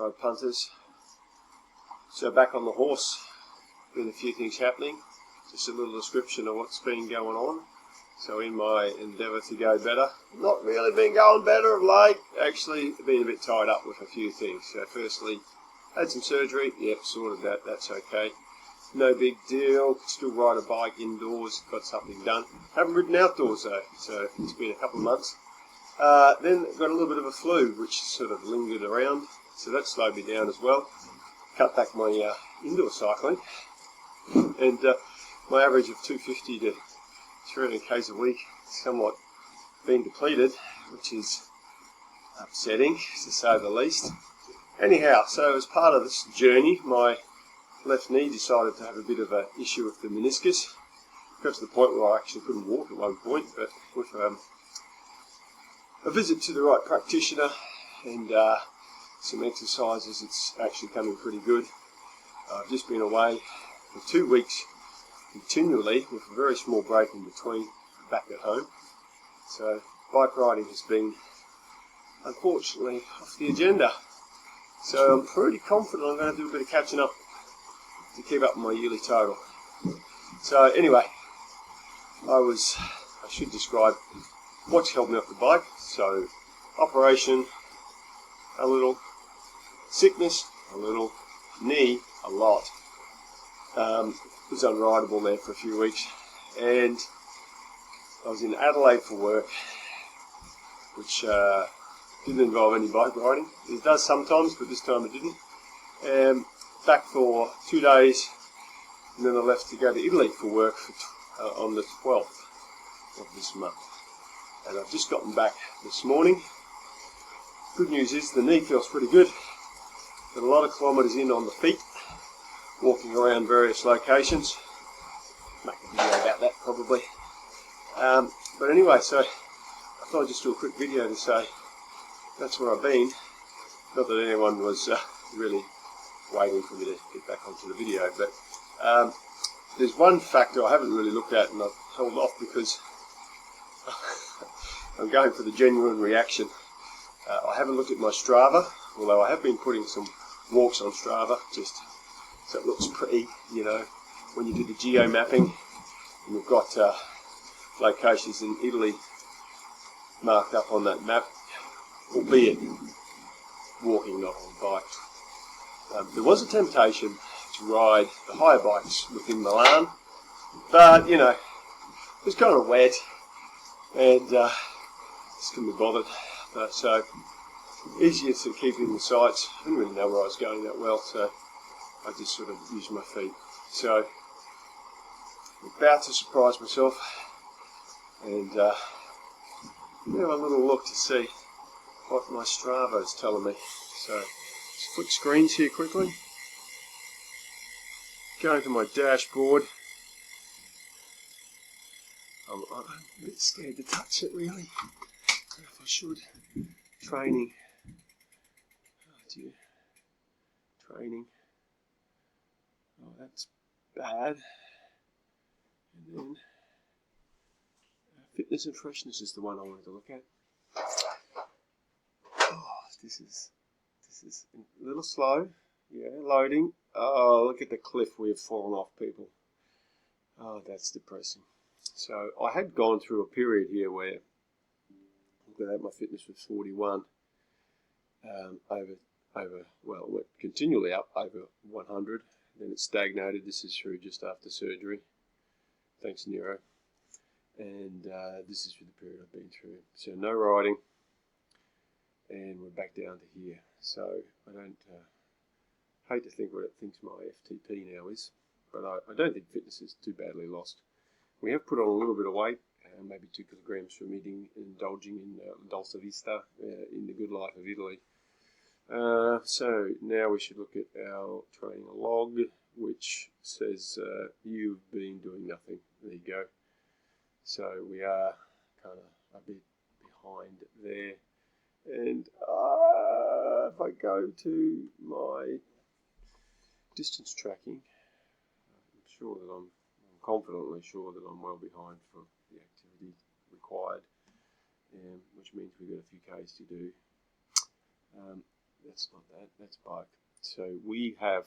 road punters. So back on the horse, been a few things happening. Just a little description of what's been going on. So in my endeavour to go better, not really been going better of late, actually been a bit tied up with a few things. So firstly, had some surgery, yep, sorted that, that's okay. No big deal, still ride a bike indoors, got something done. Haven't ridden outdoors though, so it's been a couple of months. Then got a little bit of a flu, which sort of lingered around, so that slowed me down as well. Cut back my indoor cycling, and my average of 250 to 300 k's a week somewhat been depleted, which is upsetting to say the least. Anyhow, so as part of this journey, my left knee decided to have a bit of an issue with the meniscus. Got to the point where I actually couldn't walk at one point, but with a visit to the right practitioner and some exercises, it's actually coming pretty good. I've just been away for 2 weeks continually with a very small break in between, back at home. So bike riding has been unfortunately off the agenda. So I'm pretty confident I'm going to do a bit of catching up to keep up my yearly total. So anyway, I should describe what's held me off the bike. So operation, a little sickness, a little knee, a lot. Was unrideable there for a few weeks, and I was in Adelaide for work, which didn't involve any bike riding. It does sometimes, but this time it didn't. Back for 2 days, and then I left to go to Italy for work on the 12th of this month. And I've just gotten back this morning. Good news is the knee feels pretty good. Got a lot of kilometres in on the feet, walking around various locations. Make a video about that probably. But anyway, so I thought I'd just do a quick video to say that's where I've been. Not that anyone was really waiting for me to get back onto the video, but there's one factor I haven't really looked at and I've held off because I'm going for the genuine reaction. I haven't looked at my Strava, although I have been putting some walks on Strava, just so it looks pretty, you know, when you do the geo mapping. And we've got locations in Italy marked up on that map, albeit walking, not on bike. There was a temptation to ride the higher bikes within Milan, but you know, it was kind of wet and just couldn't be bothered. So easier to keep in the sights. I didn't really know where I was going that well, so I just sort of used my feet. So I'm about to surprise myself and have a little look to see what my Strava is telling me. So let's flip screens here quickly. Going to my dashboard. I'm a bit scared to touch it really. I don't know if I should. Training. Oh dear. Training. Oh, that's bad. And then fitness and freshness is the one I wanted to look at. Oh, this is a little slow. Yeah, loading. Oh, look at the cliff we have fallen off, people. Oh, that's depressing. So I had gone through a period here where my fitness was 41 well, it went continually up over 100. Then it stagnated. This is through just after surgery. Thanks, Nero. And this is for the period I've been through. So no riding, and we're back down to here. So I don't hate to think what it thinks my FTP now is, but I don't think fitness is too badly lost. We have put on a little bit of weight, maybe 2 kilograms from indulging in Dolce Vista in the good life of Italy. So now we should look at our training log, which says you've been doing nothing. There you go. So we are kind of a bit behind there. And if I go to my distance tracking, I'm confidently sure that I'm well behind for the activity required, which means we've got a few Ks to do. that's not that, that's bike. So we have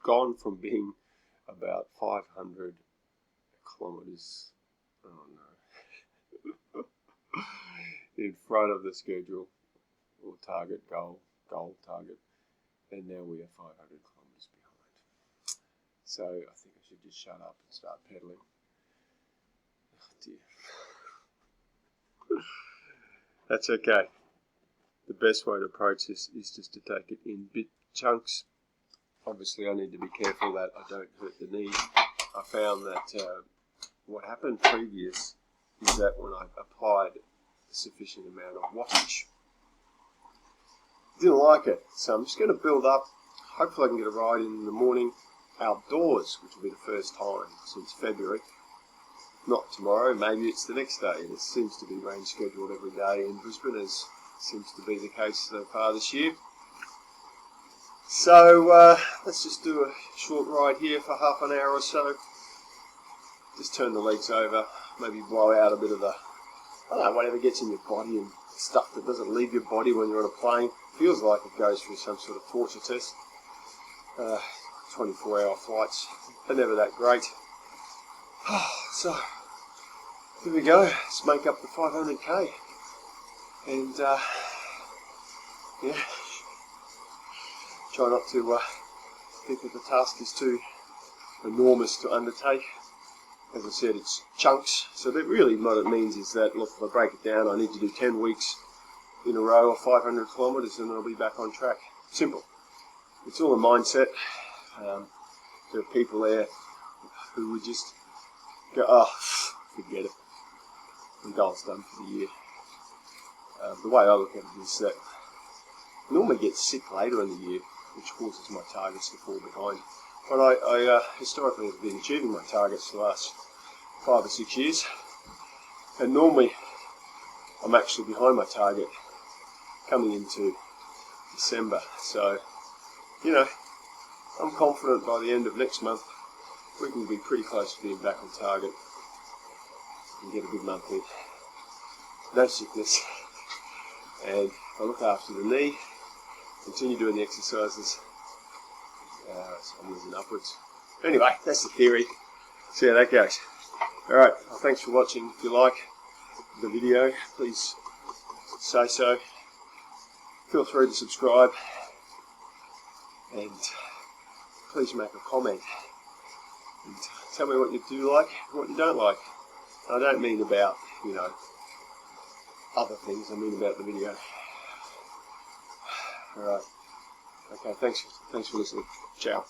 gone from being about 500 kilometers, oh no, in front of the schedule or goal target, and now we are 500 kilometers behind. So I think I should just shut up and start pedaling. Oh dear. That's okay. The best way to approach this is just to take it in bit chunks. Obviously I need to be careful that I don't hurt the knee. I found that what happened previous is that when I applied a sufficient amount of wattage, didn't like it. So I'm just going to build up. Hopefully I can get a ride in the morning outdoors, which will be the first time since February. Not tomorrow, maybe it's the next day. It seems to be rain scheduled every day in Brisbane, as seems to be the case so far this year. So let's just do a short ride here for half an hour or so. Just turn the legs over, maybe blow out a bit of the, I don't know, whatever gets in your body and stuff that doesn't leave your body when you're on a plane. Feels like it goes through some sort of torture test. 24-hour flights, they're never that great. So, here we go. Let's make up the 500k. And, yeah, try not to think that the task is too enormous to undertake. As I said, it's chunks. So that really what it means is that, look, if I break it down, I need to do 10 weeks in a row of 500 kilometres and I'll be back on track. Simple. It's all a mindset. There are people there who would just go, oh, forget it. The goal's done for the year. The way I look at it is that I normally get sick later in the year, which causes my targets to fall behind. But I historically have been achieving my targets the last 5 or 6 years. And normally I'm actually behind my target coming into December. So, you know, I'm confident by the end of next month we can be pretty close to being back on target and get a good month in. No sickness. And I look after the knee, continue doing the exercises, onwards and upwards. Anyway, that's the theory. See how that goes. Alright, well, thanks for watching. If you like the video, please say so. Feel free to subscribe. And please make a comment. And tell me what you do like and what you don't like. I don't mean about, you know, other things. I mean about the video. Alright. Okay, thanks for listening. Ciao.